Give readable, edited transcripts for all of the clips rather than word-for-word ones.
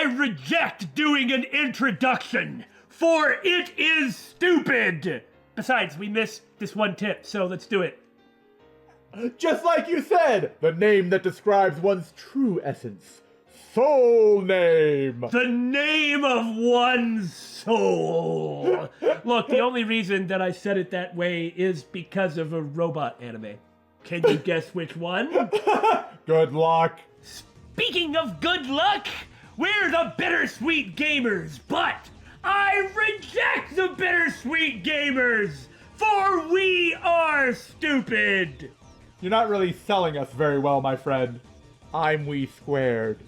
I reject doing an introduction, for it is stupid! Besides, we missed this one tip, so let's do it. Just like you said, the name that describes one's true essence. Soul name! The name of one's soul! Look, the only reason that I said it that way is because of a robot anime. Can you guess which one? Good luck. Speaking of good luck, we're the Bittersweet Gamers, but I reject the Bittersweet Gamers, for we are stupid! You're not really selling us very well, my friend. I'm we squared.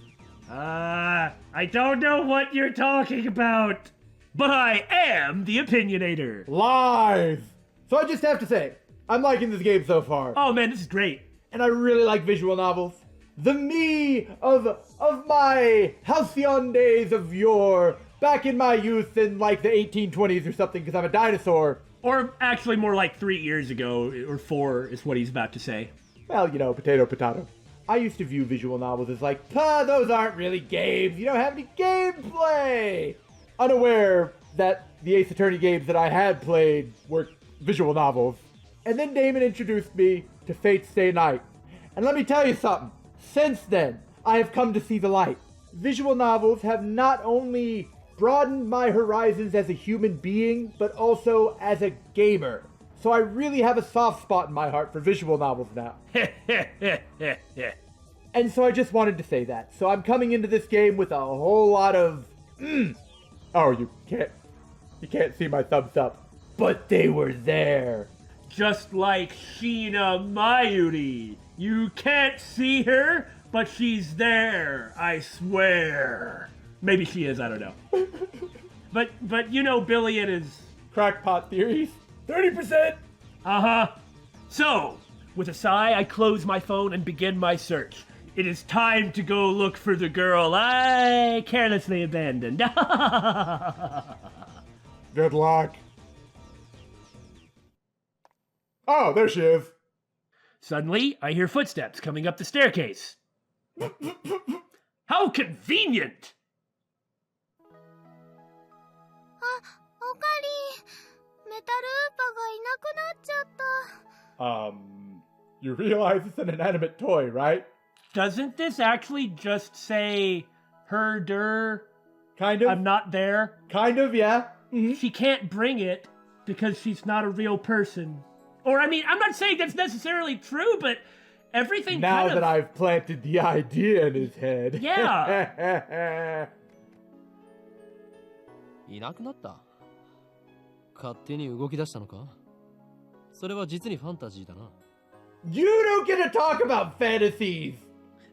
I don't know what you're talking about, but I am the Opinionator. Lies! So I just have to say, I'm liking this game so far. Oh man, this is great. And I really like visual novels. The me of my halcyon days of yore, back in my youth in like the 1820s or something, because I'm a dinosaur. Or actually more like 3 years ago, or 4 is what he's about to say. Well, you know, potato, potato. I used to view visual novels as like, those aren't really games, you don't have any gameplay! Unaware that the Ace Attorney games that I had played were visual novels. And then Damon introduced me to Fate Stay Night. And let me tell you something, since then, I have come to see the light. Visual novels have not only broadened my horizons as a human being, but also as a gamer. So I really have a soft spot in my heart for visual novels now. And so I just wanted to say that. So I'm coming into this game with a whole lot of Oh, you can't see my thumbs up. But they were there. Just like Sheena Mayuri. You can't see her, but she's there, I swear. Maybe she is, I don't know. But you know Billy and his crackpot theories. 30%! Uh-huh. So, with a sigh, I close my phone and begin my search. It is time to go look for the girl I carelessly abandoned. Good luck. Oh, there she is. Suddenly, I hear footsteps coming up the staircase. How convenient! Okarin! You realize it's an inanimate toy, right? Doesn't this actually just say, her, Kind of. I'm not there? Kind of, yeah. Mm-hmm. She can't bring it because she's not a real person. Or, I mean, I'm not saying that's necessarily true, but everything now kind of... that I've planted the idea in his head. Yeah. いなくなった。勝手に動き出したのか？それは実にファンタジーだな。You don't get to talk about fantasies!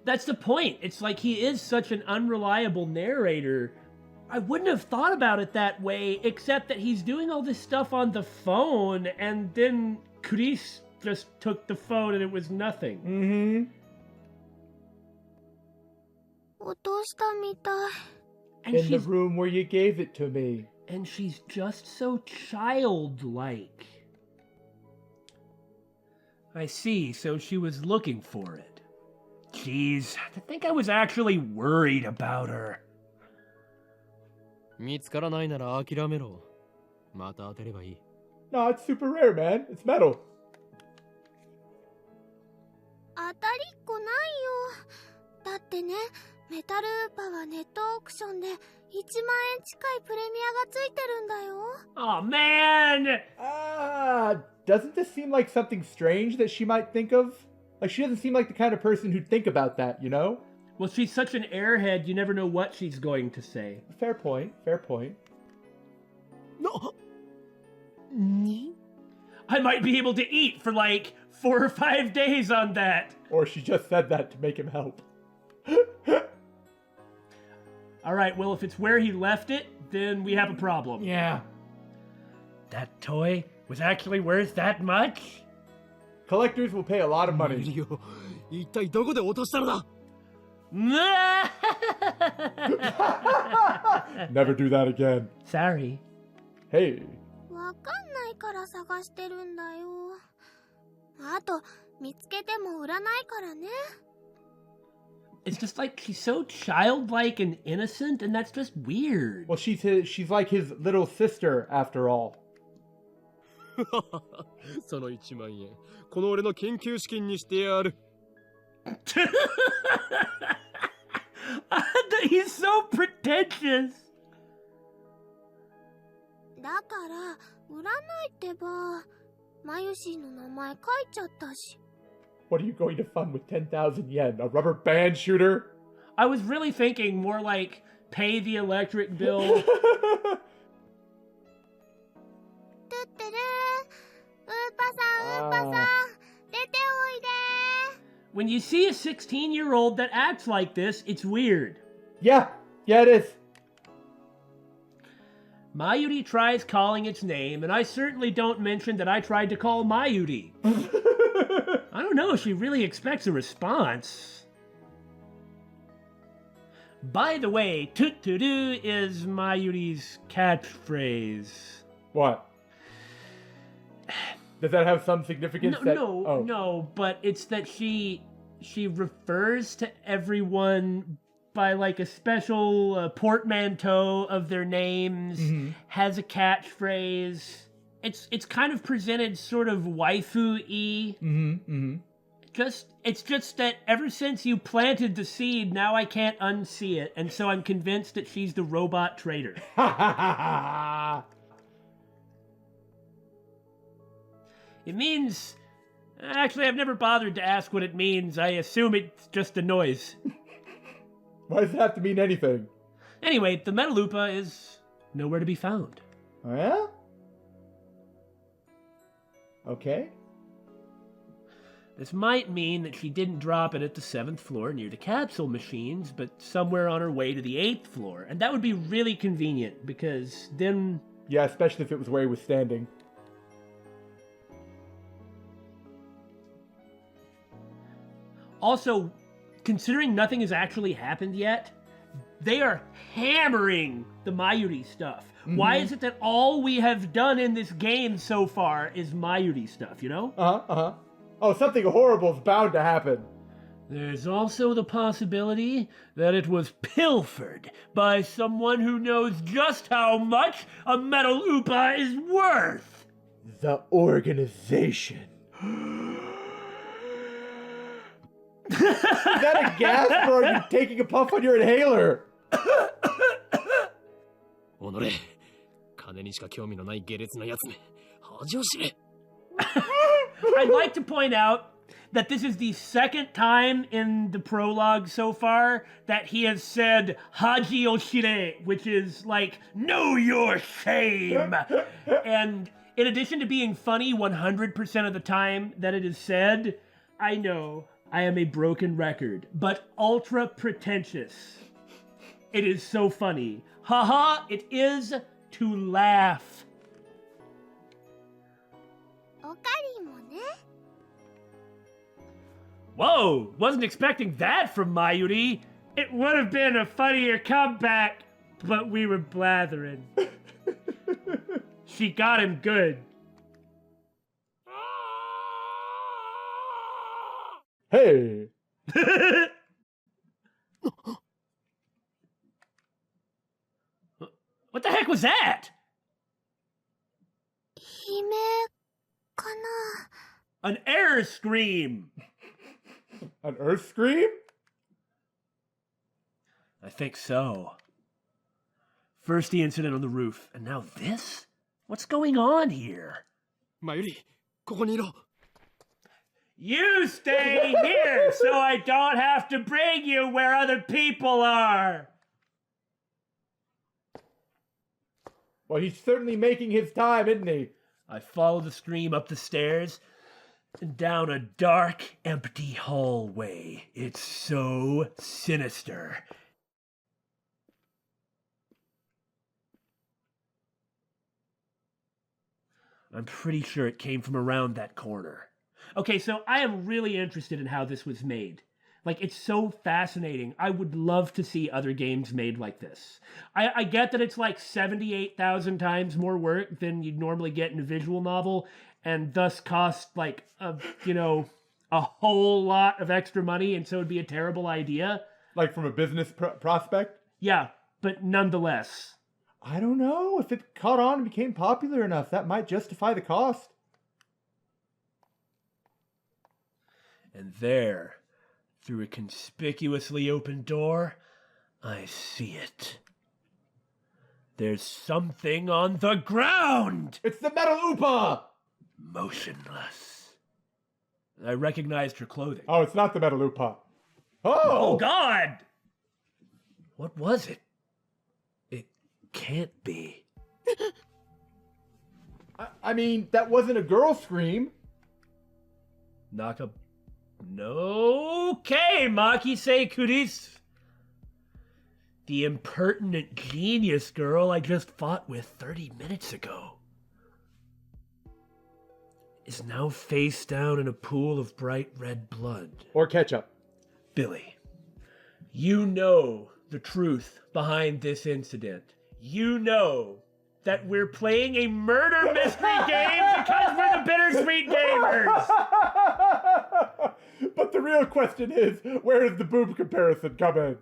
That's the point. It's like he is such an unreliable narrator. I wouldn't have thought about it that way, except that he's doing all this stuff on the phone, and then Chris just took the phone and it was nothing. Mm-hmm. 落としたみたい。 And In the she's, room where you gave it to me. and she's just so childlike. I see, so she was looking for it. Jeez, to think I was actually worried about her. 見つからないなら諦めろ。また当てればいい。No, it's super rare, man. It's metal. 当たりっこないよ。だってね、メタルウーパはネットオークションで1万円近いプレミアがついてるんだよ。Oh man! Doesn't this seem like something strange that she might think of? Like, she doesn't seem like the kind of person who'd think about that, you know? Well, she's such an airhead, you never know what she's going to say. Fair point, fair point. No. I might be able to eat for like 4 or 5 days on that. Or she just said that to make him help. Alright, well, if it's where he left it, then we have a problem. Yeah. That toy was actually worth that much? Collectors will pay a lot of money. 一体どこで落としたのだ Never do that again. Sorry. Hey. わかんないから探してるんだよ。あと、見つけても売らないからね。It's just like she's so childlike and innocent, and that's just weird. Well, she's like his little sister after all. その1万円、この俺の研究資金にしてやる。He's so pretentious. だから売らないってば。マユシーの名前書いちゃったし。What are you going to fund with 10,000 yen? A rubber band shooter? I was really thinking more like pay the electric bill. トゥットゥルー、ウーパさん、ウーパさん、出ておいで。 When you see a 16-year-old that acts like this, it's weird. Yeah, it is. Mayuri tries calling its name, and I certainly don't mention that I tried to call Mayuri. I don't know, she really expects a response. By the way, "tut-turu" is Mayuri's catchphrase. What? Does that have some significance? No, but it's that she refers to everyone by like a special portmanteau of their names, has a catchphrase. It's kind of presented sort of waifu-y. It's just that ever since you planted the seed, now I can't unsee it, and so I'm convinced that she's the robot traitor. It means... Actually, I've never bothered to ask what it means. I assume it's just a noise. Why does it have to mean anything? Anyway, the Metalupa is nowhere to be found. Oh, yeah? Okay. This might mean that she didn't drop it at the 7th floor near the capsule machines, but somewhere on her way to the 8th floor. And that would be really convenient, because then... Yeah, especially if it was where he was standing. Also, considering nothing has actually happened yet, they are hammering the Mayuri stuff. Why is it that all we have done in this game so far is Mayuri stuff, you know? Oh, something horrible is bound to happen. There's also the possibility that it was pilfered by someone who knows just how much a metal Upa is worth. The organization. Is that a gasp or are you taking a puff on your inhaler? おのれ、金にしか興味のない下劣な奴め、恥を知れ。I'd like to point out that this is the second time in the prologue so far that he has said Haji Oshire, which is like, know your shame. And in addition to being funny 100% of the time that it is said, I know I am a broken record, but ultra pretentious. It is so funny. Haha, it is to laugh. Okarinもね。 Whoa, wasn't expecting that from Mayuri. It would have been a funnier comeback, but we were blathering. She got him good. Hey! What the heck was that? 悲鳴かな。 An air scream. An earth scream? I think so. First the incident on the roof, and now this? What's going on here? マユリ、ここにいろ。 You stay here so I don't have to bring you where other people are. Well, he's certainly making his time, isn't he? I follow the scream up the stairs and down a dark, empty hallway. It's so sinister. I'm pretty sure it came from around that corner. Okay, so I am really interested in how this was made. Like, it's so fascinating. I would love to see other games made like this. I get that it's like 78,000 times more work than you'd normally get in a visual novel, and thus cost like a whole lot of extra money, and so it'd be a terrible idea. Like from a business prospect? Yeah, but nonetheless. I don't know. If it caught on and became popular enough, that might justify the cost. And there, through a conspicuously open door, I see it. There's something on the ground! It's the Metal Oopa! Motionless. I recognized her clothing. Oh, it's not the Metal Oopa. Oh, God! What was it? It can't be. I mean, that wasn't a girl scream. Naka... No. Okay, Maki-se Kuris. The impertinent genius girl I just fought with 30 minutes ago is now face down in a pool of bright red blood. Or ketchup. Billy, you know the truth behind this incident. You know that we're playing a murder mystery game because we're the Bittersweet gamers. But the real question is, where does the boob comparison come in?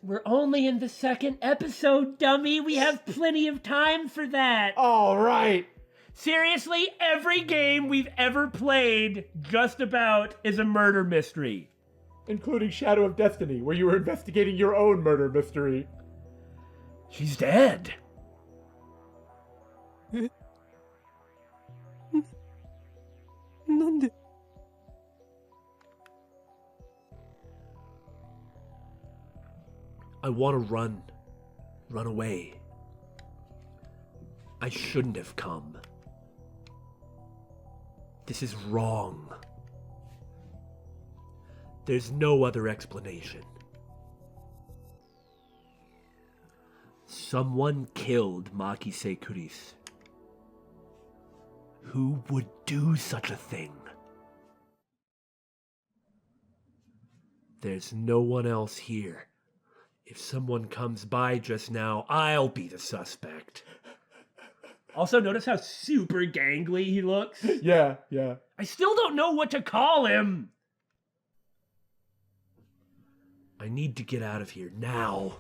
We're only in the second episode, dummy. We have plenty of time for that. All right. Seriously, every game we've ever played just about is a murder mystery. Including Shadow of Destiny, where you were investigating your own murder mystery. She's dead. Nande? I want to run. Run away. I shouldn't have come. This is wrong. There's no other explanation. Someone killed Maki-se Kuris. Who would do such a thing? There's no one else here. If someone comes by just now, I'll be the suspect. Also, notice how super gangly he looks? Yeah. I still don't know what to call him. I need to get out of here now.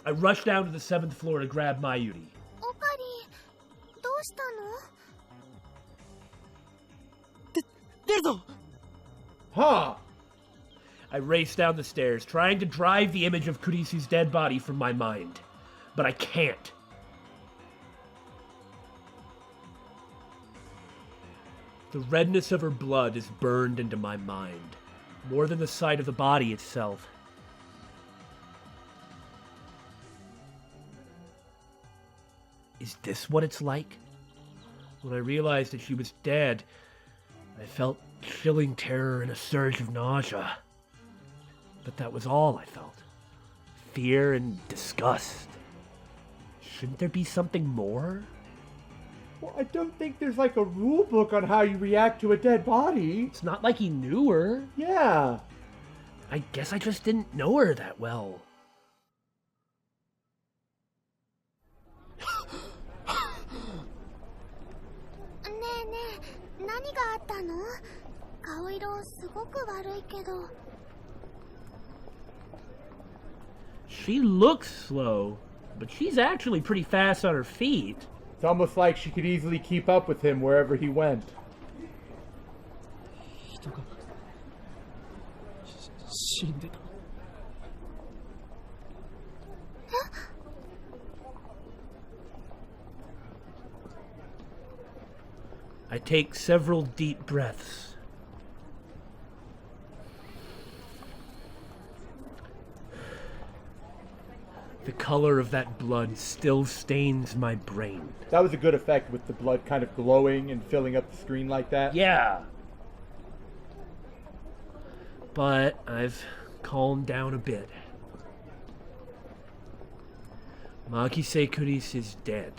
I rush down to the 7th floor to grab Mayuri. Okarin, どうしたの? 出るぞ! Huh. I race down the stairs, trying to drive the image of Kurisu's dead body from my mind. But I can't. The redness of her blood is burned into my mind, more than the sight of the body itself. Is this what it's like? When I realized that she was dead, I felt chilling terror and a surge of nausea. But that was all I felt. Fear and disgust. Shouldn't there be something more? Well, I don't think there's like a rule book on how you react to a dead body. It's not like he knew her. Yeah. I guess I just didn't know her that well. ねえねえ、何があったの? 顔色すごく悪いけど。 She looks slow, but she's actually pretty fast on her feet. It's almost like she could easily keep up with him wherever he went. 人が死んでた。 I take several deep breaths. The color of that blood still stains my brain. That was a good effect with the blood kind of glowing and filling up the screen like that. Yeah. But I've calmed down a bit. Maki-se Kuris is dead.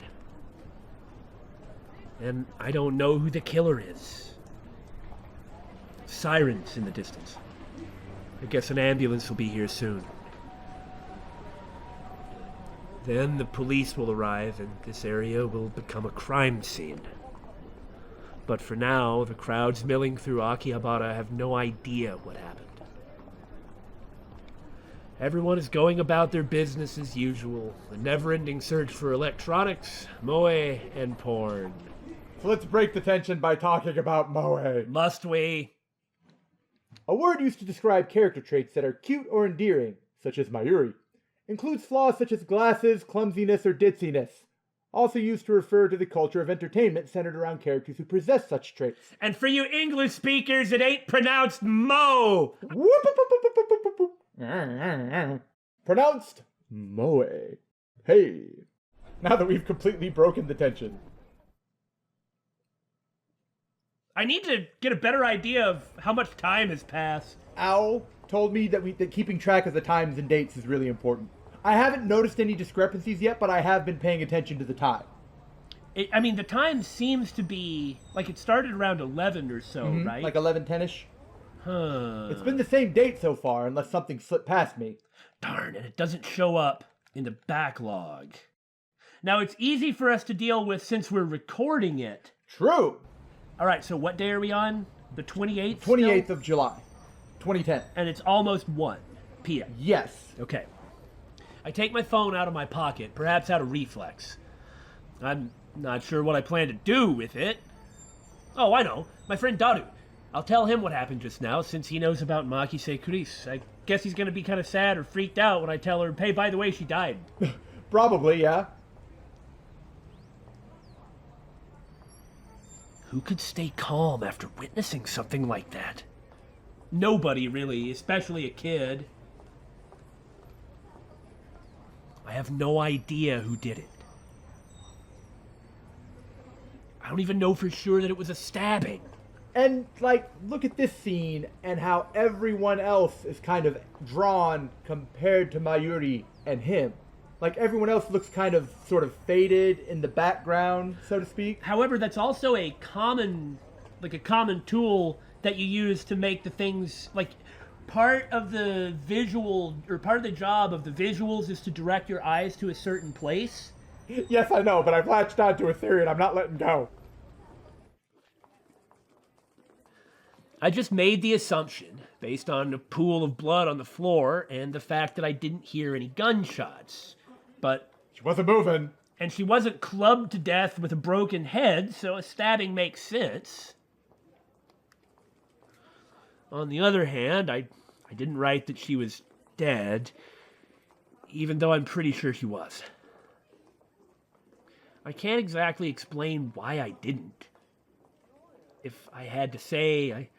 And I don't know who the killer is. Sirens in the distance. I guess an ambulance will be here soon. Then the police will arrive and this area will become a crime scene. But for now, the crowds milling through Akihabara have no idea what happened. Everyone is going about their business as usual. A never-ending search for electronics, moe, and porn. So let's break the tension by talking about moe. Must we? A word used to describe character traits that are cute or endearing, such as Mayuri. Includes flaws such as glasses, clumsiness, or ditziness. Also used to refer to the culture of entertainment centered around characters who possess such traits. And for you English speakers, it ain't pronounced mo. Pronounced moe. Hey. Now that we've completely broken the tension. I need to get a better idea of how much time has passed. Owl told me that keeping track of the times and dates is really important. I haven't noticed any discrepancies yet, but I have been paying attention to the time. The time seems to be, like, it started around 11 or so, right? Like 11:10ish. Huh. It's been the same date so far, unless something slipped past me. Darn, and it doesn't show up in the backlog. Now, it's easy for us to deal with since we're recording it. True. All right, so what day are we on? The 28th? 28th of July, 2010. And it's almost 1 p.m. Yes. Okay. I take my phone out of my pocket, perhaps out of reflex. I'm not sure what I plan to do with it. Oh, I know. My friend Daru. I'll tell him what happened just now, since he knows about Makise Kuris. I guess he's gonna be kind of sad or freaked out when I tell her, hey, by the way, she died. Probably, yeah. Who could stay calm after witnessing something like that? Nobody, really, especially a kid. I have no idea who did it. I don't even know for sure that it was a stabbing. And, look at this scene and how everyone else is kind of drawn compared to Mayuri and him. Like, everyone else looks kind of sort of faded in the background, so to speak. However, that's also a common tool that you use to make the things, part of the visual, or part of the job of the visuals is to direct your eyes to a certain place. Yes, I know, but I've latched onto a theory and I'm not letting go. I just made the assumption, based on a pool of blood on the floor and the fact that I didn't hear any gunshots. But She wasn't moving. and she wasn't clubbed to death with a broken head, so a stabbing makes sense. On the other hand, I didn't write that she was dead, even though I'm pretty sure she was. I can't exactly explain why I didn't. If I had to say, I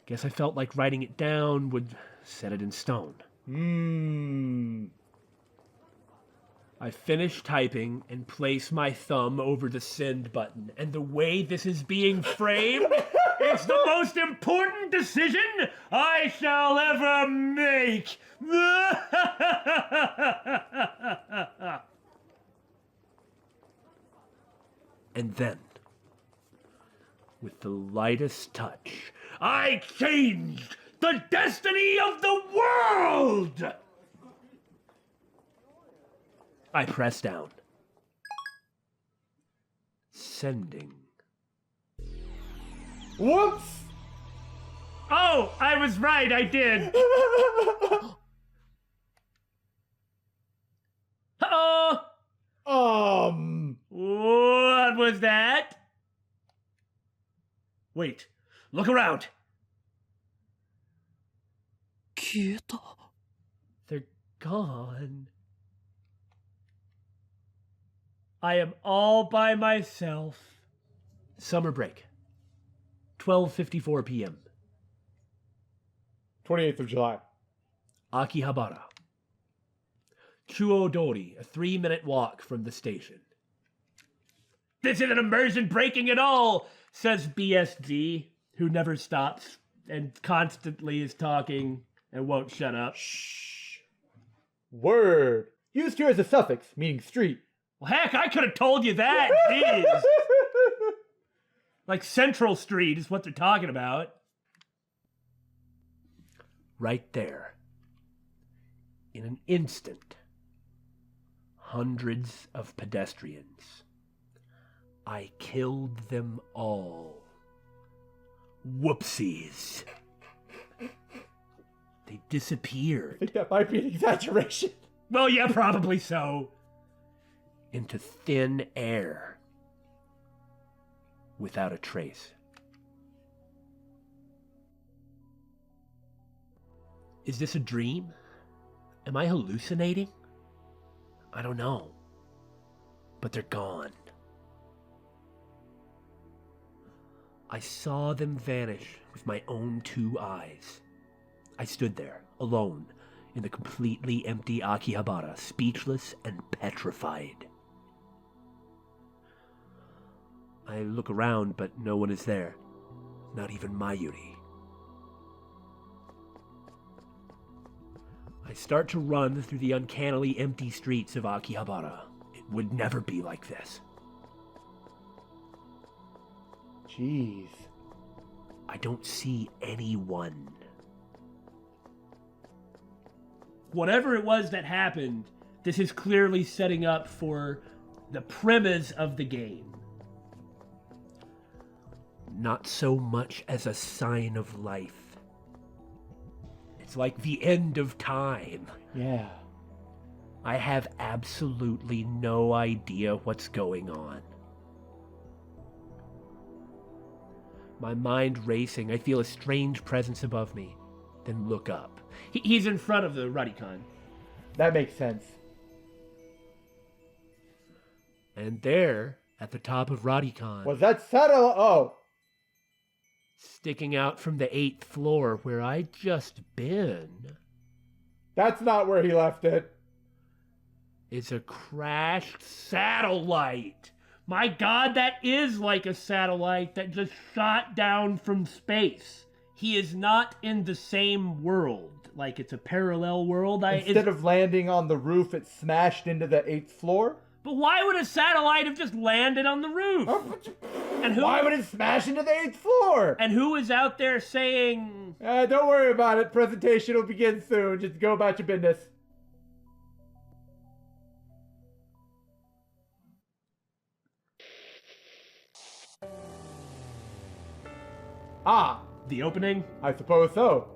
guess I felt like writing it down would set it in stone. I finish typing and place my thumb over the send button, and the way this is being framed, it's the most important decision I shall ever make. And then, with the lightest touch, I changed the destiny of the world! I press down. Sending. Whoops! Oh, I was right, I did. Uh-oh! What was that? Wait, look around. 消えた。 They're gone. I am all by myself. Summer break. 12:54 p.m. 28th of July. Akihabara. Chuo-dori, a 3-minute walk from the station. This isn't immersion breaking at all, says BSD, who never stops and constantly is talking and won't shut up. Shh. Word. Used here as a suffix, meaning street. Well, heck, I could have told you that. Jeez. Like Central Street is what they're talking about. Right there. In an instant. Hundreds of pedestrians. I killed them all. Whoopsies. They disappeared. I think that might be an exaggeration. Well, yeah, probably so. Into thin air. Without a trace. Is this a dream? Am I hallucinating? I don't know. But they're gone. I saw them vanish with my own 2 eyes. I stood there, alone, in the completely empty Akihabara, speechless and petrified. I look around, but no one is there. Not even Mayuri. I start to run through the uncannily empty streets of Akihabara. It would never be like this. Jeez. I don't see anyone. Whatever it was that happened, this is clearly setting up for the premise of the game. Not so much as a sign of life. It's like the end of time. Yeah. I have absolutely no idea what's going on. My mind racing, I feel a strange presence above me, then look up. He's in front of the Radican. That makes sense. And there, at the top of Radican, Was that subtle? Oh. sticking out from the 8th floor where I'd just been, That's not where he left it. is a crashed satellite. My God, that is like a satellite that just shot down from space. He is not in the same world. Like it's a parallel world. Instead of landing on the roof, it smashed into the 8th floor? But why would a satellite have just landed on the roof? And who? Why would it smash into the 8th floor? And who is out there saying... Don't worry about it. Presentation will begin soon. Just go about your business. Ah, The opening? I suppose so.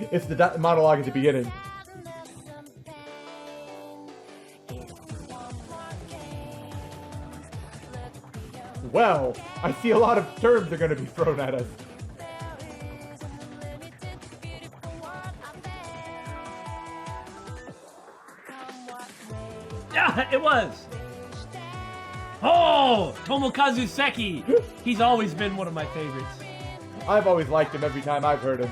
It's the monologue at the beginning. Well, I see a lot of terms are going to be thrown at us. Yeah, it was! Oh! Tomokazu Seki! He's always been one of my favorites. I've always liked him every time I've heard him.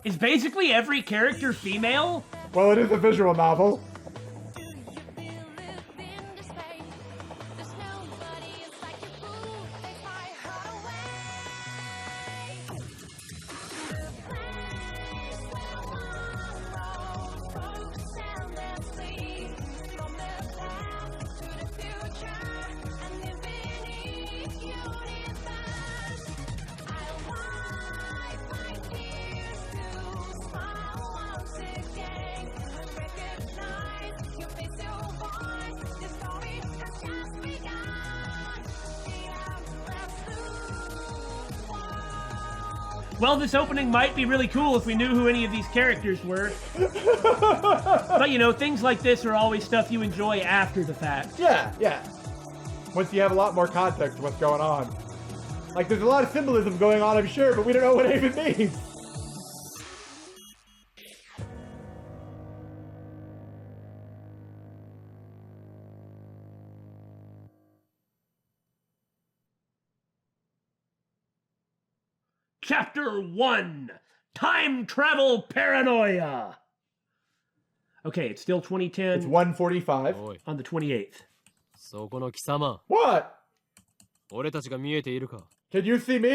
Is basically every character female? Well, it is a visual novel. Well, this opening might be really cool if we knew who any of these characters were. But you know, things like this are always stuff you enjoy after the fact. Yeah. Once you have a lot more context of what's going on. Like, there's a lot of symbolism going on, I'm sure, but we don't know what it even means. Chapter 1, Time Travel Paranoia. Okay, it's still 2010 It's 1:45. おい、 on the 28th. そこの貴様。 What? 俺たちが見えているか？ Can you see me?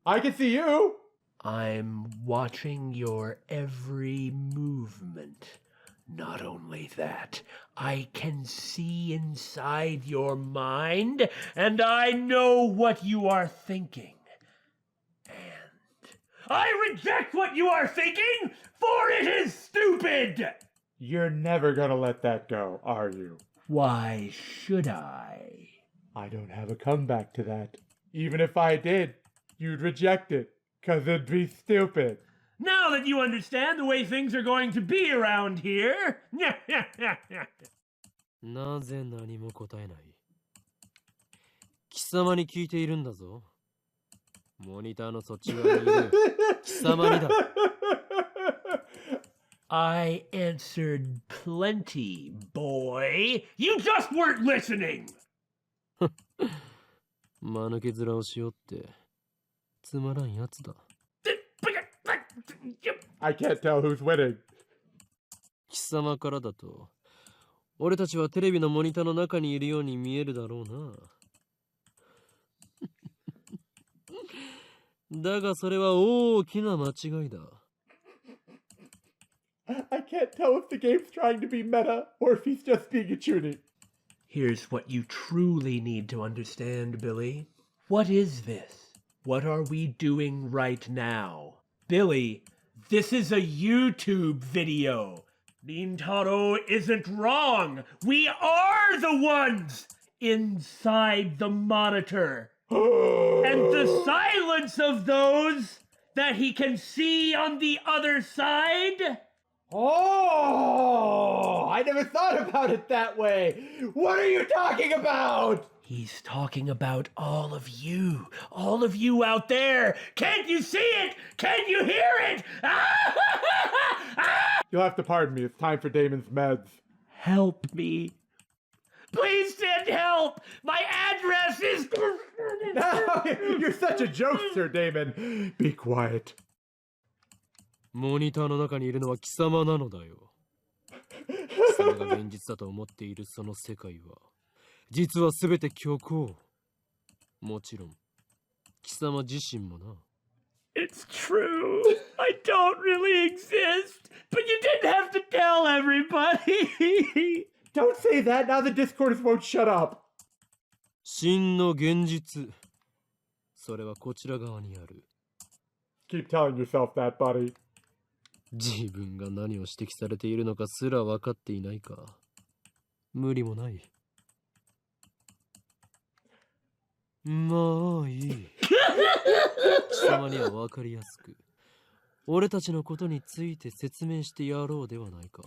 I can see you. I'm watching your every movement. Not only that, I can see inside your mind, and I know what you are thinking. And I reject what you are thinking, for it is stupid! You're never gonna let that go, are you? Why should I? I don't have a comeback to that. Even if I did, you'd reject it, 'cause it'd be stupid. Now that you understand the way things are going to be around here. なぜ何も答えない？貴様に聞いているんだぞ。モニターのそっち側にいる貴様にだ。I answered plenty, boy. You just weren't listening. 間抜け面をしよってつまらんやつだ。I can't tell who's winning. 貴様からだと俺たちはテレビのモニターの中にいるように見えるだろうな。だがそれは大きな間違いだ。I can't tell if the game's trying to be meta or if he's just being a chuuni. Here's what you truly need to understand, Billy. What is this? What are we doing right now? Billy, this is a YouTube video. Nintaro isn't wrong. We are the ones inside the monitor. And the silence of those that he can see on the other side? Oh, I never thought about it that way. What are you talking about? He's talking about all of you out there. Can't you see it? Can you hear it? You'll have to pardon me. It's time for Damon's meds. Help me. Please send help. My address is... No, you're such a jokester, Damon. Be quiet. モニターの中にいるのは貴様なのだよ。貴様が現実だと思っているその世界は実はすべて虚構。もちろん貴様自身もな。 It's true. I don't really exist. But you didn't have to tell everybody. Don't say that. Now the Discorders won't shut up. 真の現実。それはこちら側にある。 Keep telling yourself that, buddy. 自分が何を指摘されているのかすら分かっていないか。無理もない。まあいい。貴様には分かりやすく俺たちのことについて説明してやろうではないか。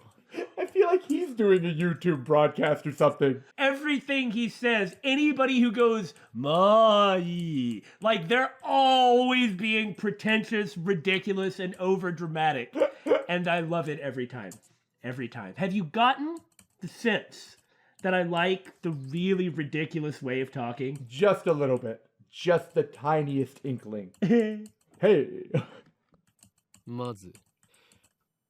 I feel like he's doing a YouTube broadcast or something. Everything he says, anybody who goes, Mai, like they're always being pretentious, ridiculous, and overdramatic. And I love it every time. Every time. Have you gotten the sense that I like the really ridiculous way of talking? Just a little bit. Just the tiniest inkling. Hey. まず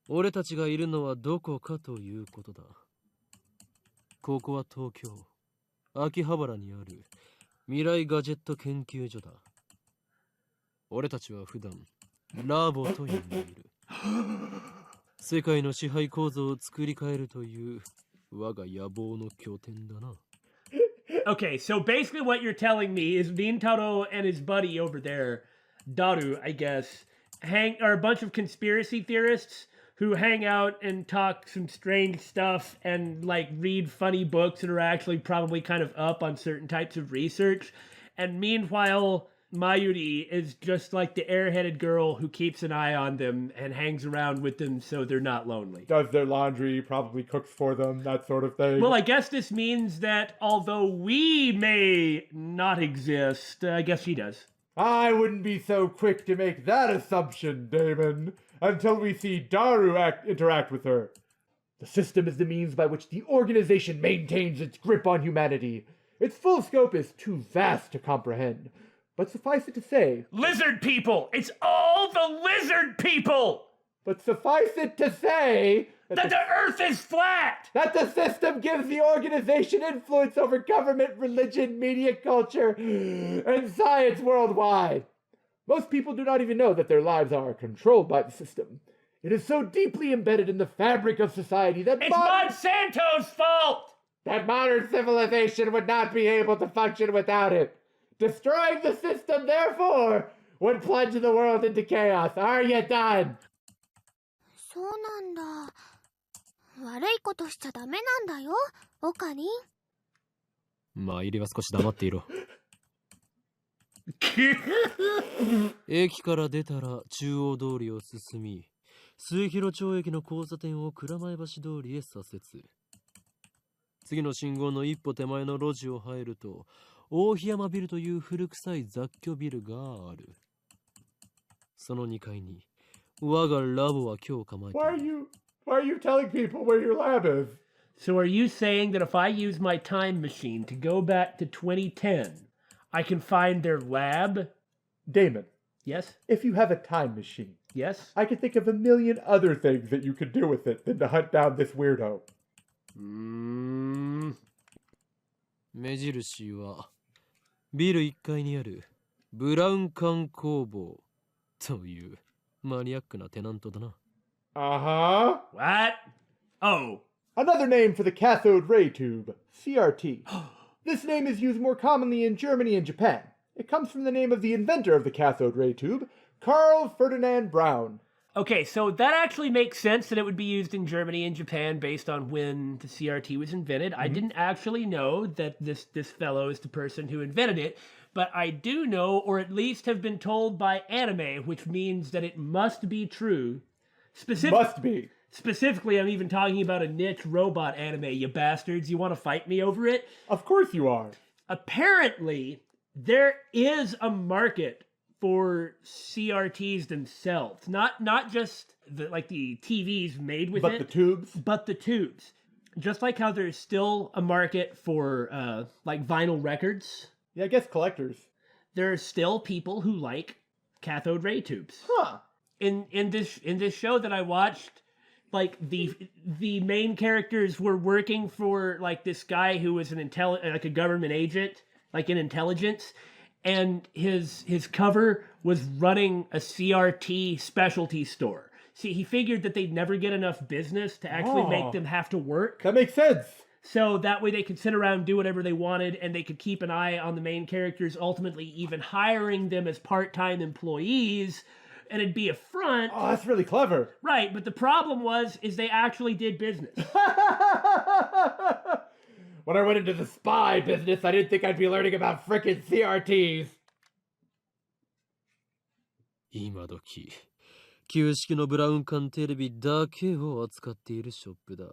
俺たちがいるのはどこかということだ。ここは東京秋葉原にある未来ガジェット研究所だ。俺たちは普段ラボと呼んでいる。世界の支配構造を作り変えるという我が野望の拠点だな。 Okay, so basically what you're telling me is Nintaro and his buddy over there, Daru, I guess, are a bunch of conspiracy theorists who hang out and talk some strange stuff and like read funny books and are actually probably kind of up on certain types of research. And meanwhile, Mayuri is just like the airheaded girl who keeps an eye on them and hangs around with them so they're not lonely. Does their laundry, probably cooks for them, that sort of thing. Well, I guess this means that although we may not exist, I guess she does. I wouldn't be so quick to make that assumption, Damon, until we see Daru interact with her. The system is the means by which the organization maintains its grip on humanity. Its full scope is too vast to comprehend. But suffice it to say... Lizard people! It's all the lizard people! But suffice it to say... That the Earth is flat! That the system gives the organization influence over government, religion, media, culture, and science worldwide. Most people do not even know that their lives are controlled by the system. It is so deeply embedded in the fabric of society that It's Monsanto's fault! that modern civilization would not be able to function without it. Destroying the system, therefore, would plunge the world into chaos. Are you done? そうなんだ。悪いことしちゃダメなんだよ、オカリン。マイリは少し黙っていろ。駅から出たら中央通りを進み、末広町駅の交差点を蔵前橋通りへ左折。次の信号の一歩手前の路地を入ると、大檜山ビルという古臭い雑居ビルがある。その2階に、我がラボは今日構えている。Why are you telling people where your lab is? So are you saying that if I use my time machine to go back to 2010, I can find their lab? Damon, Yes? if you have a time machine, Yes? I can think of a million other things that you could do with it than to hunt down this weirdo. 目印は、ビル1階にあるブラウン管工房というマニアックなテナントだな。Uh-huh. What? Oh. Another name for the cathode ray tube, CRT. This name is used more commonly in Germany and Japan. It comes from the name of the inventor of the cathode ray tube, Carl Ferdinand Braun. Okay, so that actually makes sense that it would be used in Germany and Japan based on when the CRT was invented. I didn't actually know that this fellow is the person who invented it, but I do know, or at least have been told by anime, which means that it must be true. Must be. Specifically, I'm even talking about a niche robot anime, you bastards. You want to fight me over it? Of course you are. Apparently, there is a market for CRTs themselves. Not just the TVs made with it. But the tubes? But the tubes. Just like how there's still a market for vinyl records. Yeah, I guess collectors. There are still people who like cathode ray tubes. Huh. In this show that I watched, like the main characters were working for like this guy who was a government agent, like in intelligence, and his cover was running a CRT specialty store. See, he figured that they'd never get enough business to actually make them have to work. That makes sense. So that way they could sit around and do whatever they wanted, and they could keep an eye on the main characters, ultimately even hiring them as part-time employees, and it'd be a front. Oh, that's really clever. Right, but the problem is they actually did business. When I went into the spy business, I didn't think I'd be learning about frickin' CRTs. 今時、旧式のブラウン管テレビだけを扱っているショップだ。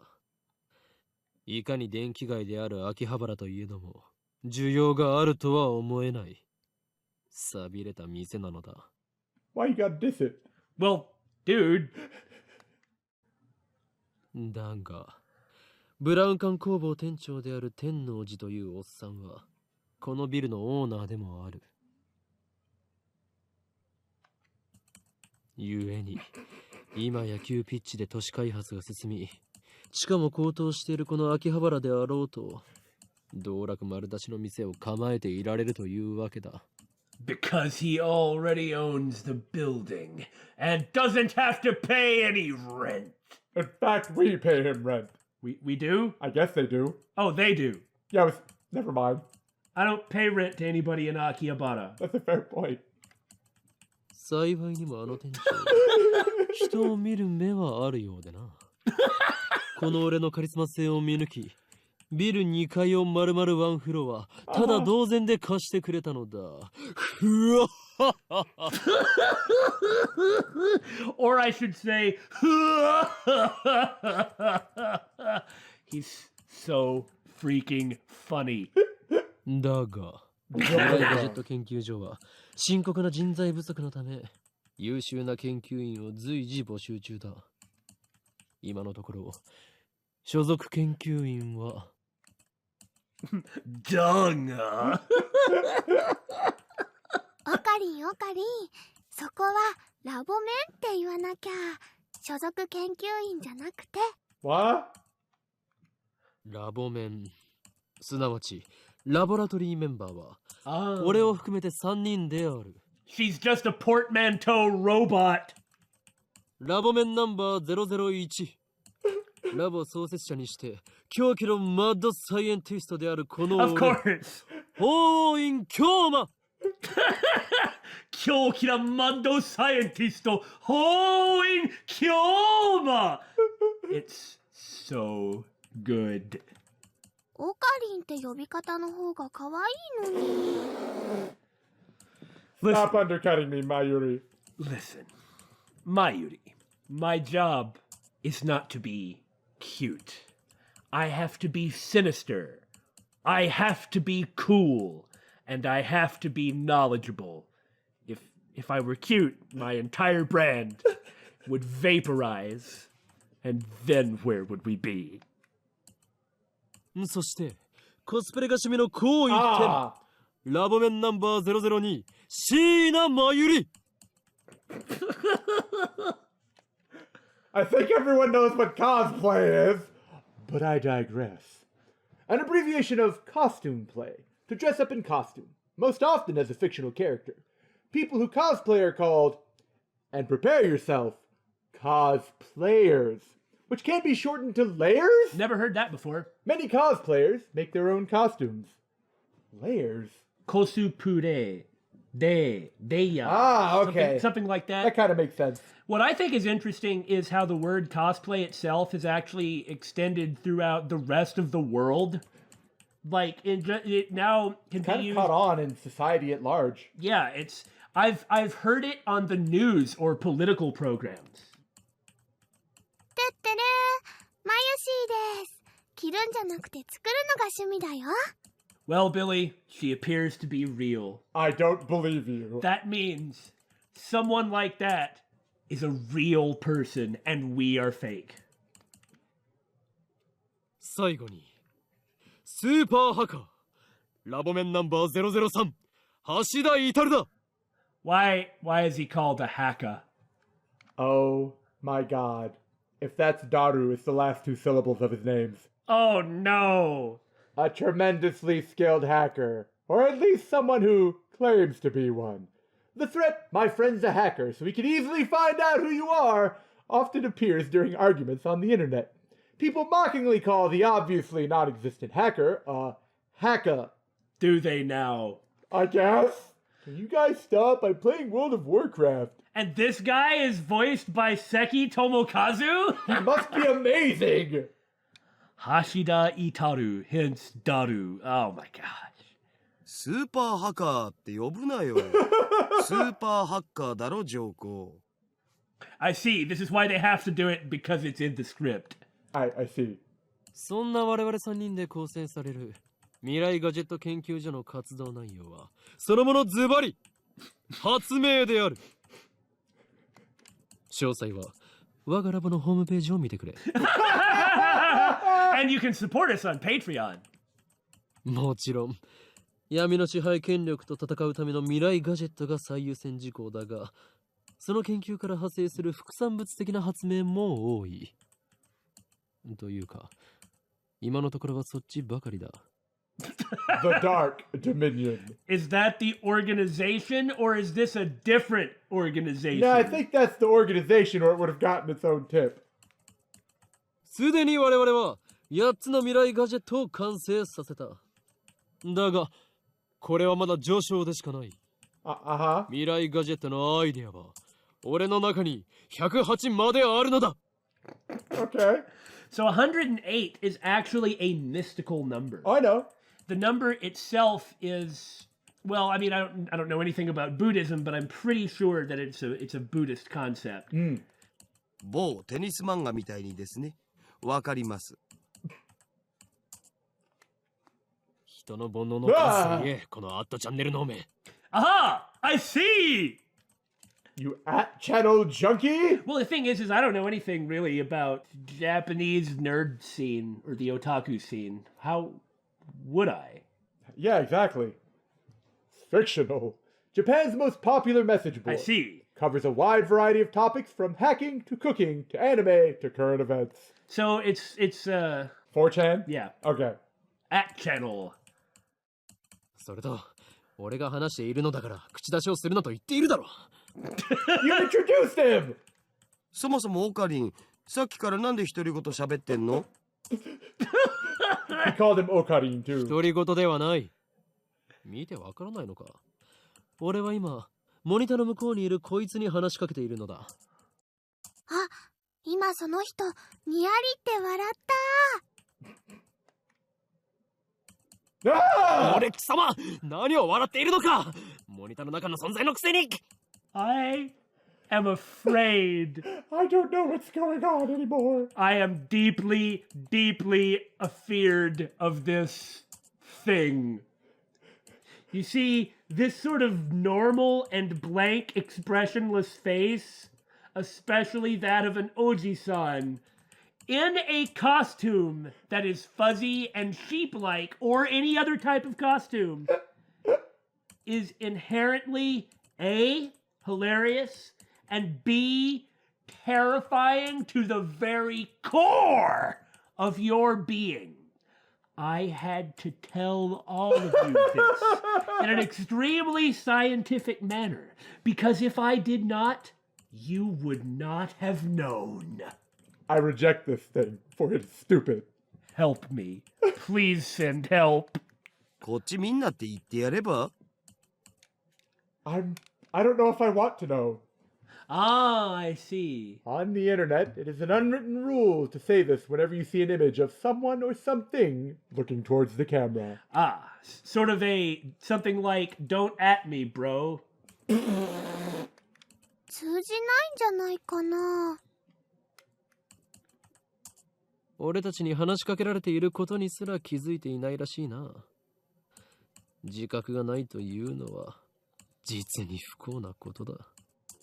いかに電気街である秋葉原といえども、需要があるとは思えない。寂れた店なのだ。Why you gotta diss it? Well, dude. だが、ブラウン管工房店長である天王寺というおっさんは、このビルのオーナーでもある。ゆえに、今や急ピッチで都市開発が進み、しかも高騰しているこの秋葉原であろうと、道楽丸出しの店を構えていられるというわけだ。Because he already owns the building and doesn't have to pay any rent. In fact, we pay him rent. We do? I guess they do. Oh, they do. Yeah, never mind. I don't pay rent to anybody in Akihabara. That's a fair point. 幸いにもあの店長、人を見る目はあるようでな。この俺のカリスマ性を見抜き、ビル2階を丸々ワンフロア、ただ同然で貸してくれたのだ。ふわははは。Or I should say, he's so freaking funny. だが、未来ガジェット研究所は深刻な人材不足のため、優秀な研究員を随時募集中だ。今のところ、所属研究員は、だが。オカリン、そこはラボメンって言わなきゃ。所属研究員じゃなくて What? ラボメン、すなわちラボラトリーメンバーは Oh. 俺を含めて3人である。 She's just a portmanteau robot. ラボメンナンバー001。ラボ創設者にして狂気のマッドサイエンティストであるこの Of 俺、 course. 法院京馬。 Kyokira Mundo Scientist Hoin Kyoma. It's so good. オカリンって呼び方の方が可愛いのに。Listen, Stop undercutting me, Mayuri. listen, Mayuri, my job is not to be cute. I have to be sinister. I have to be cool. And I have to be knowledgeable. If I were cute, my entire brand would vaporize. And then where would we be? そしてコスプレが趣味の高一点、 Ah! ラボメンナンバー002椎名真由里。 I think everyone knows what cosplay is, but I digress. An abbreviation of costume play, to dress up in costume, most often as a fictional character. People who cosplay are called, and prepare yourself, cosplayers, which can be shortened to layers? Never heard that before. Many cosplayers make their own costumes. Layers? Kosupure. Deya. Ah, okay. Something like that. That kind of makes sense. What I think is interesting is how the word cosplay itself is actually extended throughout the rest of the world. Like it now can be Kind of used. caught on in society at large. Yeah, it's I've heard it on the news or political programs. てってれー、マユシーです。着るんじゃなくて作るのが趣味だよ。 Well, Billy, she appears to be real. I don't believe you. That means someone like that is a real person and we are fake. 最後にスーパーハカーラボメンナンバー003橋田至だ。 Why is he called a hacker? Oh my god. If that's Daru, it's the last two syllables of his names. Oh no! A tremendously skilled hacker. Or at least someone who claims to be one. The threat, my friend's a hacker, so he can easily find out who you are, often appears during arguments on the internet. People mockingly call the obviously non-existent hacker a hacker. Do they now? I guess. Can you guys stop? I'm playing World of Warcraft. And this guy is voiced by Seki Tomokazu? He must be amazing! Hashida Itaru, hence Daru. Oh my gosh. スーパーハカーって呼ぶなよ。スーパーハッカーだろ、上皇。I see. This is why they have to do it because it's in the script. I see. そんな我々3人で構成される未来ガジェット研究所の活動内容はそのものズバリ発明である。詳細は我がラボのホームページを見てくれ。And you can support us on Patreon. もちろん闇の支配権力と戦うための未来ガジェットが最優先事項だが、その研究から派生する副産物的な発明も多い。というか、今のところはそっちばかりだ。The Dark Dominion. Is that the organization or is this a different organization? No, I think that's the organization or it would have gotten its own tip. すでに我々は8つの未来ガジェットを完成させた。だが、これはまだ序章でしかない。Uh-huh. 未来ガジェットのアイデアは俺の中に108まであるのだ。 Okay. So 108 is actually a mystical number. I know. The number itself is, well, I mean, I don't know anything about Buddhism, but I'm pretty sure that it's a Buddhist concept. 某テニス漫画みたいにですね。わかります。人の煩悩の数すげえ、このアットチャンネルの目。 Aha! I see! You at-channel junkie? Well, the thing is I don't know anything really about Japanese nerd scene or the otaku scene. How would I? Yeah, exactly. It's fictional. Japan's most popular message board. I see. Covers a wide variety of topics from hacking to cooking to anime to current events. So it's 4chan? yeah, Okay. at channel. それと、俺が話しているのだから口出しをするなと言っているだろ。You introduced him! そもそもオカリン、さっきからなんで独り言喋ってんの？ He called him Okarin too. 独り言ではない。見てわからないのか。俺は今、モニターの向こうにいるこいつに話しかけているのだ。あ、今その人、にやりって笑った。俺貴様、何を笑っているのか。モニターの中の存在のくせに。I am afraid. I don't know what's going on anymore. I am deeply, deeply afeared of this thing. You see, this sort of normal and blank expressionless face, especially that of an Oji-san, in a costume that is fuzzy and sheep-like, or any other type of costume, is inherently A, hilarious, and B, terrifying to the very core of your being. I had to tell all of you this in an extremely scientific manner, because if I did not, you would not have known. I reject this thing, for it's stupid. Help me. Please send help. こっちみんなって言ってやれば？ I don't know if I want to know. Ah, I see. On the internet, it is an unwritten rule to say this whenever you see an image of someone or something looking towards the camera. Ah, sort of something like, don't at me, bro. 通じないんじゃないかな。俺たちに話しかけられていることにすら気づいていないらしいな。自覚がないというのは実に不幸なことだ。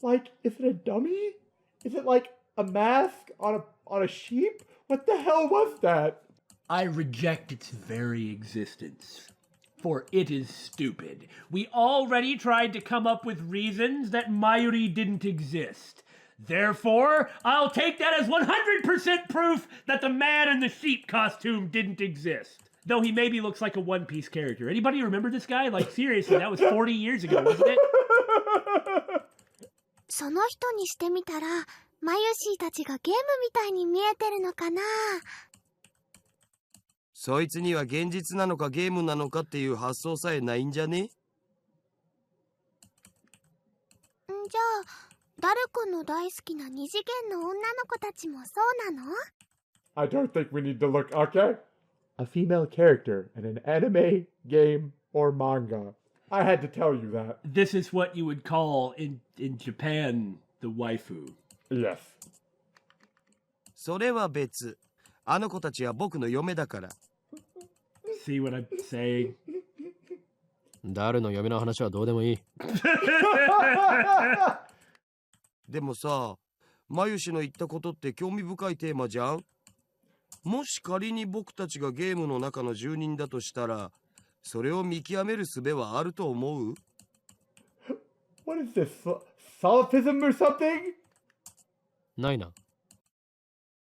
Like, is it a dummy? Is it like a mask on a sheep? What the hell was that? I reject its very existence, for it is stupid. We already tried to come up with reasons that Mayuri didn't exist. Therefore, I'll take that as 100% proof that the man in the sheep costume didn't exist. Though he maybe looks like a One Piece character. Anybody remember this guy? Like, seriously, that was 40 years ago, wasn't it? その人にしてみたら、マユシーたちがゲームみたいに見えてるのかな。そいつには現実なのかゲームなのかっていう発想さえないんじゃね？じゃあ、ダル君の大好きな二次元の女の子たちもそうなの？ I don't think we need to look, okay? A female character in an anime, game, or manga. I had to tell you that. This is what you would call, in Japan, the waifu. Yes. それは別。あの子たちは僕の嫁だから。See what I'm saying? 誰の嫁の話はどうでもいい。でもさ、マユシの言ったことって興味深いテーマじゃん。もし仮に僕たちがゲームの中の住人だとしたら、それを見極める術はあると思う？ What is this? Solipsism or something? ないな。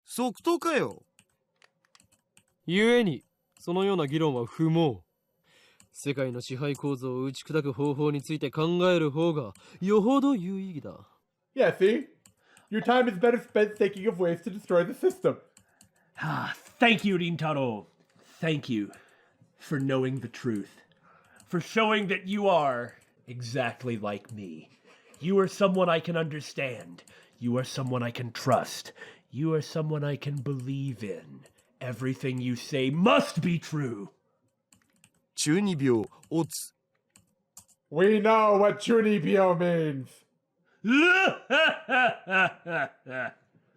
即答かよ。故に、そのような議論は不毛。世界の支配構造を打ち砕く方法について考える方がよほど有意義だ。Yeah, see? Your time is better spent thinking of ways to destroy the system. Ah, thank you, Rintaro. Thank you for knowing the truth. For showing that you are exactly like me. You are someone I can understand. You are someone I can trust. You are someone I can believe in. Everything you say must be true. 中二病、オツ。We know what chuuni-ness means.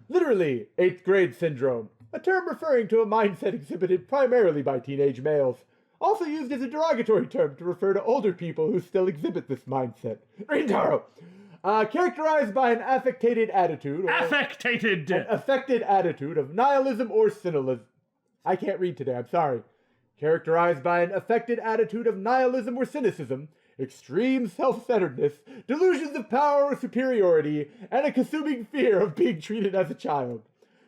Literally, 8th grade syndrome. A term referring to a mindset exhibited primarily by teenage males. Also used as a derogatory term to refer to older people who still exhibit this mindset. Rintaro! Characterized by an affected attitude. Affected! An affected attitude of nihilism or cynicism. I can't read today, I'm sorry. characterized by an affected attitude of nihilism or cynicism, extreme self-centeredness, delusions of power or superiority, and a consuming fear of being treated as a child.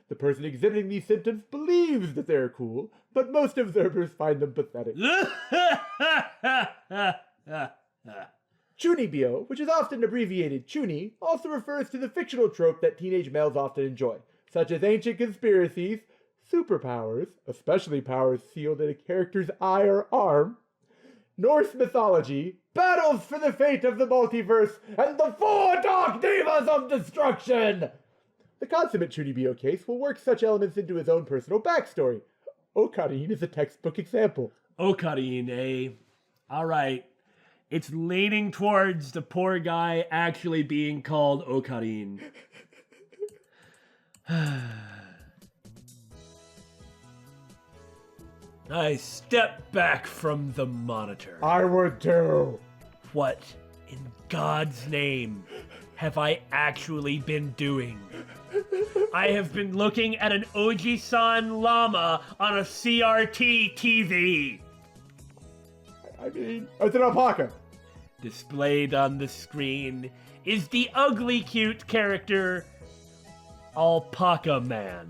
The person exhibiting these symptoms believes that they're cool, but most observers find them pathetic. Chuuni-bio, which is often abbreviated chuuni, also refers to the fictional trope that teenage males often enjoy, such as ancient conspiracies, superpowers, especially powers sealed in a character's eye or arm, Norse mythology, battles for the fate of the multiverse, and the 4 dark divas of destruction! The consummate Chuuni-bio case will work such elements into his own personal backstory. Okarin is a textbook example. Okarin, eh? Alright. It's leaning towards the poor guy actually being called Okarin. I step back from the monitor. I would too. What in God's name have I actually been doing? I have been looking at an Oji-san llama on a CRT TV. I mean, it's an alpaca. Displayed on the screen is the ugly cute character, ALPACAMAN.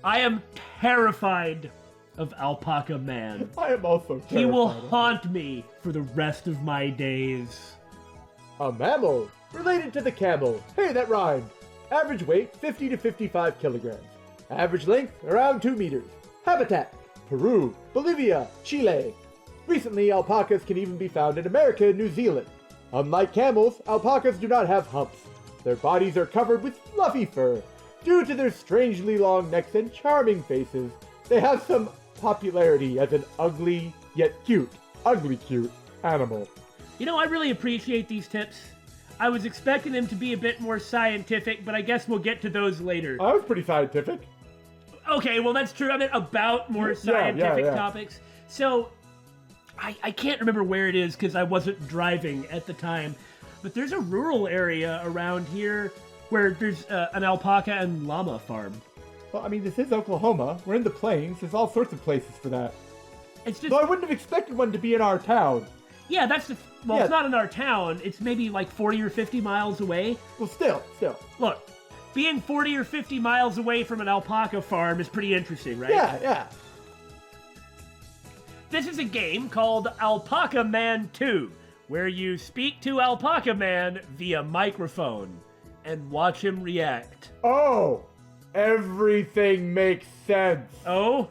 I am terrified of ALPACAMAN. I am also terrified. He will of him. haunt me for the rest of my days. A mammal, related to the camel. Hey, that rhymed. Average weight, 50 to 55 kilograms. Average length, around 2 meters. Habitat, Peru, Bolivia, Chile. Recently, alpacas can even be found in America and New Zealand. Unlike camels, alpacas do not have humps. Their bodies are covered with fluffy fur. Due to their strangely long necks and charming faces, they have some popularity as an ugly, yet cute, animal. You know, I really appreciate these tips. I was expecting them to be a bit more scientific, but I guess we'll get to those later. I was pretty scientific. Okay, well, that's true. I meant about more scientific yeah. topics. So, I can't remember where it is because I wasn't driving at the time, but there's a rural area around here where there's an alpaca and llama farm. Well, I mean, this is Oklahoma. We're in the plains. There's all sorts of places for that. It's just... Though I wouldn't have expected one to be in our town. Yeah, that's the... Well, Yeah. It's not in our town. It's maybe like 40 or 50 miles away. Well, still. Look, being 40 or 50 miles away from an alpaca farm is pretty interesting, right? Yeah. This is a game called ALPACAMAN 2, where you speak to ALPACAMAN via microphone and watch him react. Oh, everything makes sense. Oh?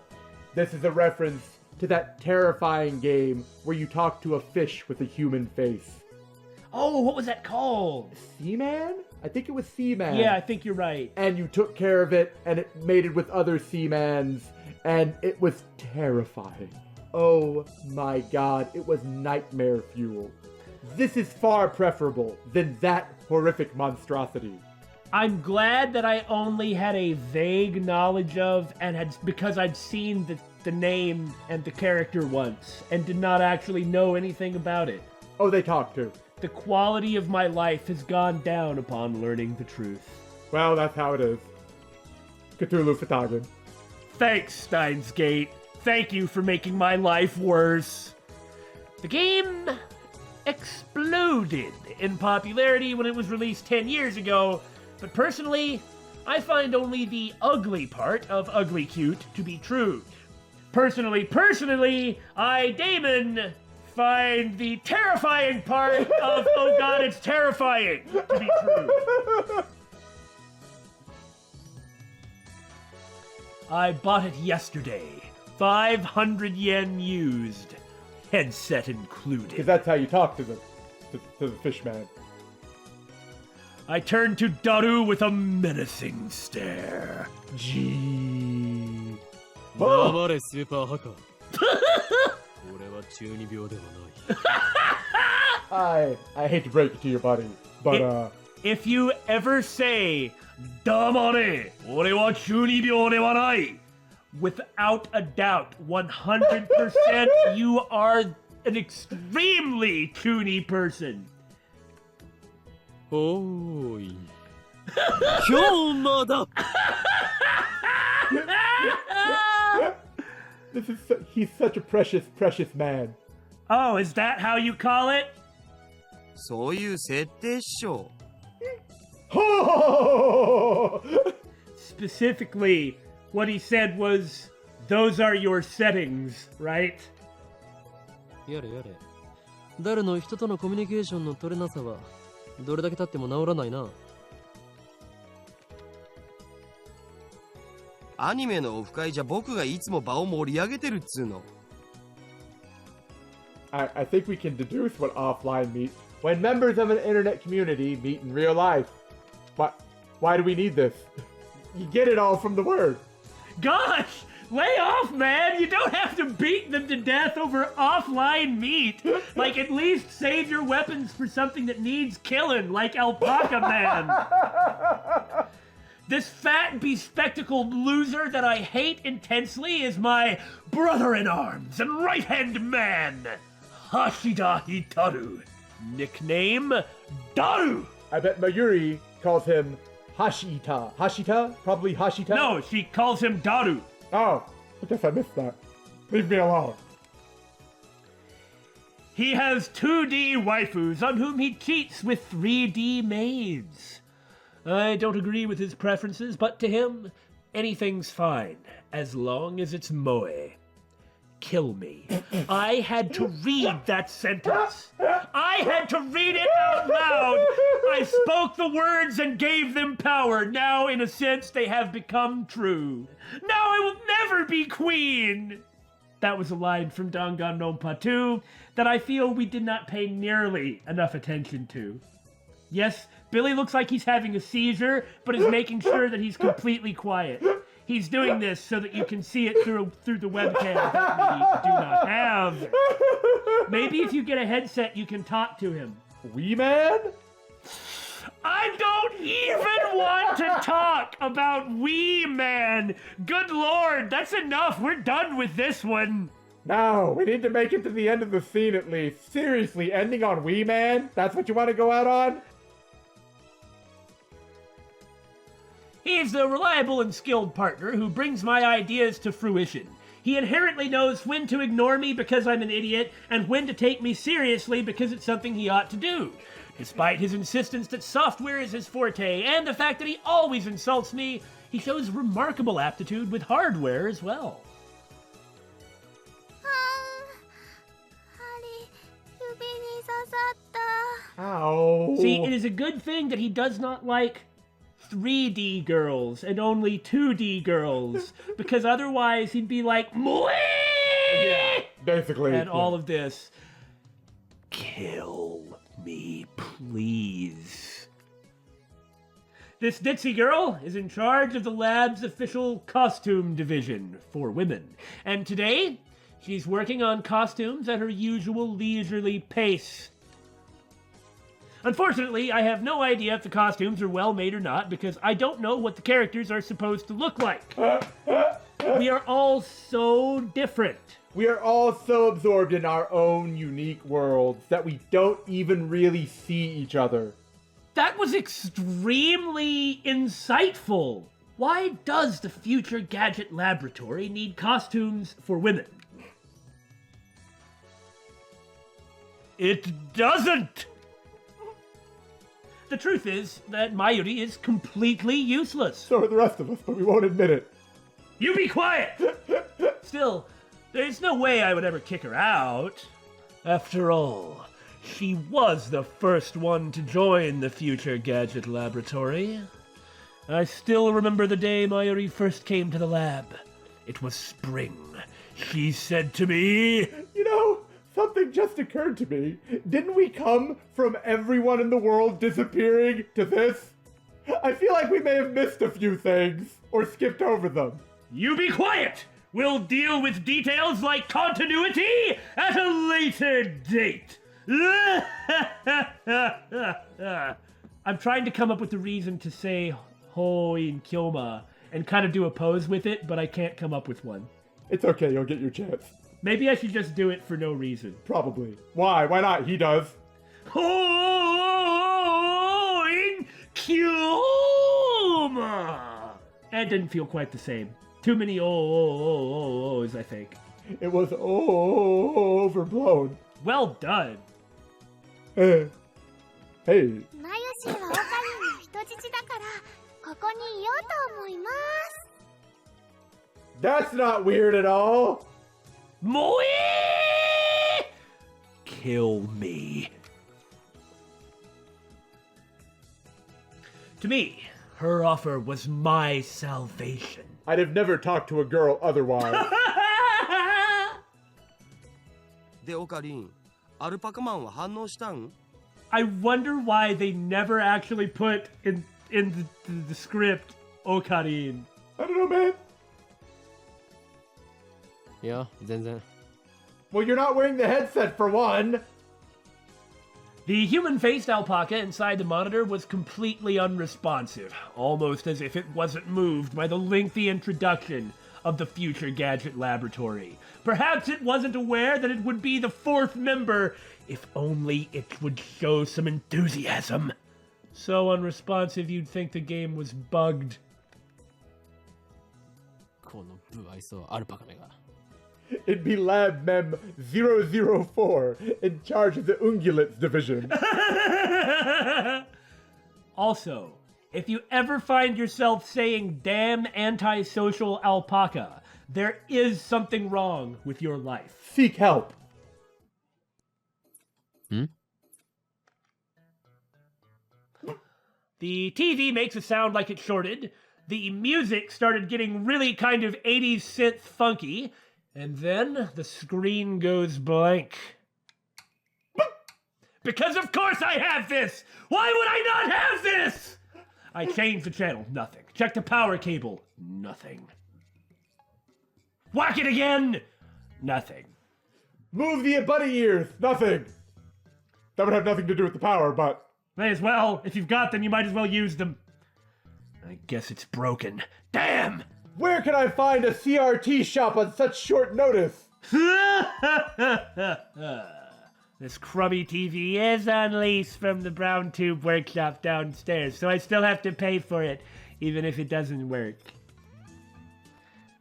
This is a reference to that terrifying game where you talk to a fish with a human face. Oh, what was that called? Seaman? I think it was Seaman. Yeah, I think you're right. And you took care of it, and it mated with other Seamans, and it was terrifying. Oh my god, it was nightmare fuel. This is far preferable than that horrific monstrosity. I'm glad that I only had a vague knowledge of, because I'd seen the name and the character once, and did not actually know anything about it. Oh, they talk too. The quality of my life has gone down upon learning the truth. Well, that's how it is. Cthulhu Fatagan. Thanks, Steins Gate. Thank you for making my life worse. The game exploded in popularity when it was released 10 years ago, but personally, I find only the ugly part of ugly cute to be true. Personally, I, Damon, find the terrifying part of oh god, it's terrifying to be true. I bought it yesterday. 500 yen used. Headset included. Because that's how you talk to the fishman. I turned to Daru with a menacing stare. Gee. 黙れスーパーハカ俺は中二病ではない I hate to break it to you, buddy, but If you ever say, 黙れ俺は中二病ではない without a doubt, 100% you are an extremely chuuni person. おーい今日まだ He's such a precious, precious man. Oh, is that how you call it? そういう設定っしょ。Oh! Specifically, what he said was, those are your settings, right? やれやれ。ダルの人とのコミュニケーションの取れなさはどれだけ経っても治らないな。アニメのオフ会じゃ僕がいつも場を盛り上げてるっつうの。I think we can deduce what offline means. When members of an internet community meet in real life. Why do we need this? You get it all from the word. Gosh! Lay off, man! You don't have to beat them to death over offline meat! Like, at least save your weapons for something that needs killing, like Alpacaman! This fat, bespectacled loser that I hate intensely is my brother-in-arms and right-hand man, Hashida Hitaru. Nickname, Daru! I bet Mayuri calls him Hashita. Hashita? Probably Hashita? No, she calls him Daru. Oh, I guess I missed that. Leave me alone. He has 2D waifus on whom he cheats with 3D maids. I don't agree with his preferences, but to him, anything's fine, as long as it's moe. Kill me. I had to read that sentence. I had to read it out loud. I spoke the words and gave them power. Now, in a sense, they have become true. Now I will never be queen. That was a line from Danganronpa 2 that I feel we did not pay nearly enough attention to. Yes, Billy looks like he's having a seizure, but is making sure that he's completely quiet. He's doing this so that you can see it through the webcam that we do not have. Maybe if you get a headset, you can talk to him. Wee man? I don't even want to talk about Wee Man. Good lord, that's enough. We're done with this one. No, we need to make it to the end of the scene at least. Seriously, ending on Wee Man? That's what you want to go out on? He's a reliable and skilled partner who brings my ideas to fruition. He inherently knows when to ignore me because I'm an idiot and when to take me seriously because it's something he ought to do. Despite his insistence that software is his forte and the fact that he always insults me, he shows remarkable aptitude with hardware as well. Ow. See, it is a good thing that he does not like 3D girls and only 2D girls, because otherwise he'd be like, Mwee! Yeah, basically. And all of this. Kill me, please. This ditzy girl is in charge of the lab's official costume division for women. And today, she's working on costumes at her usual leisurely pace. Unfortunately, I have no idea if the costumes are well made or not because I don't know what the characters are supposed to look like. We are all so different. We are all so absorbed in our own unique worlds that we don't even really see each other. That was extremely insightful. Why does the Future Gadget Laboratory need costumes for women? It doesn't! The truth is that Mayuri is completely useless. So are the rest of us, but we won't admit it. You be quiet! Still, there's no way I would ever kick her out. After all, she was the first one to join the Future Gadget Laboratory. I still remember the day Mayuri first came to the lab. It was spring. She said to me, You know, something just occurred to me. Didn't we come from everyone in the world disappearing to this? I feel like we may have missed a few things, or skipped over them. You be quiet! We'll deal with details like continuity at a later date. I'm trying to come up with a reason to say Ho in Kyoma and kind of do a pose with it, but I can't come up with one. It's okay, you'll get your chance. Maybe I should just do it for no reason. Probably. Why? Why not? He does. Ho in Kyoma! That didn't feel quite the same. Too many ohs, I think. It was overblown. Well done. Hey. マユシーはオカリンの人質だからここにいようと思います。 That's not weird at all. Moi! Kill me. To me, her offer was my salvation. I'd have never talked to a girl otherwise. でオカリン、アルパカマンは反応したん？ I wonder why they never actually put in the script Okarin. I don't know, man. いや、全然。 Well, you're not wearing the headset for one. The human-faced alpaca inside the monitor was completely unresponsive, almost as if it wasn't moved by the lengthy introduction of the future gadget laboratory. Perhaps it wasn't aware that it would be the fourth member, if only it would show some enthusiasm. So unresponsive you'd think the game was bugged. この不愛想アルパカめが。 It'd be Lab Mem 004 in charge of the Ungulates division. Also, if you ever find yourself saying damn antisocial alpaca, there is something wrong with your life. Seek help. The TV makes a sound like it shorted. The music started getting really kind of 80s synth funky. And then the screen goes blank. Because of course I have this! Why would I not have this? I changed the channel, nothing. Check the power cable, nothing. Whack it again, nothing. Move the bunny ears. Nothing. That would have nothing to do with the power, but... May as well. If you've got them, you might as well use them. I guess it's broken. Damn! Where can I find a CRT shop on such short notice? This crummy TV is on lease from the Brown Tube workshop downstairs, so I still have to pay for it, even if it doesn't work.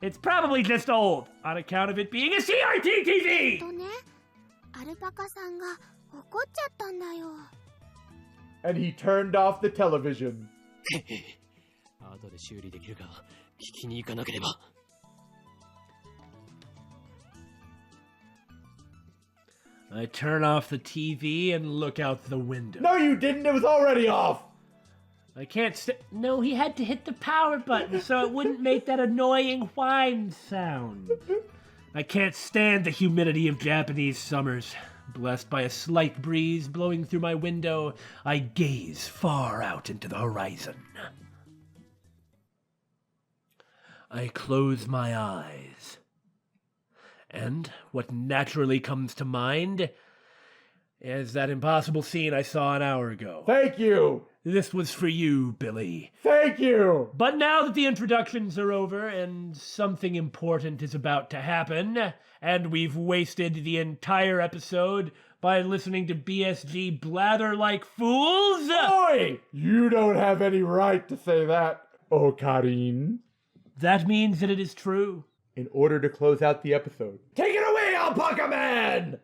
It's probably just old, on account of it being a CRT TV! とね、アルパカさんが怒っちゃったんだよ。 And he turned off the television. 後で修理できるか聞きに行かなければ。 I turn off the TV and look out the window. No, you didn't. It was already off. I can't No, he had to hit the power button so it wouldn't make that annoying whine sound. I can't stand the humidity of Japanese summers. Blessed by a slight breeze blowing through my window, I gaze far out into the horizon. I close my eyes. And what naturally comes to mind is that impossible scene I saw an hour ago. Thank you. This was for you, Billy. Thank you. But now that the introductions are over and something important is about to happen, and we've wasted the entire episode by listening to BSG blather like fools... Oi! You don't have any right to say that, Okarin. That means that it is true. In order to close out the episode, take it away, Alpaca Man!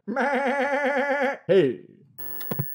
Hey,